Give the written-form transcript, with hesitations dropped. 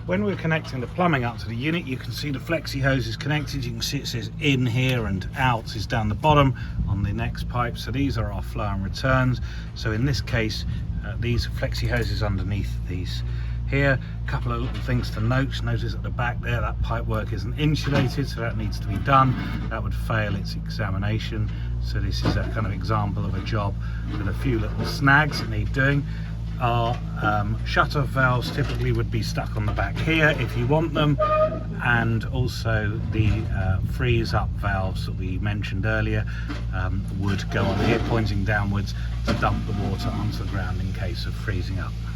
When we're connecting the plumbing up to the unit, you can see the flexi hose is connected. You can see it says in here and out is down the bottom on the next pipe. So these are our flow and returns. So in this case, these flexi hoses underneath these here. A couple of little things to note. Notice at the back there that pipework isn't insulated, so that needs to be done. That would fail its examination. So this is a kind of example of a job with a few little snags that need doing. Our shutter valves typically would be stuck on the back here if you want them, and also the freeze up valves that we mentioned earlier would go on here pointing downwards to dump the water onto the ground in case of freezing up.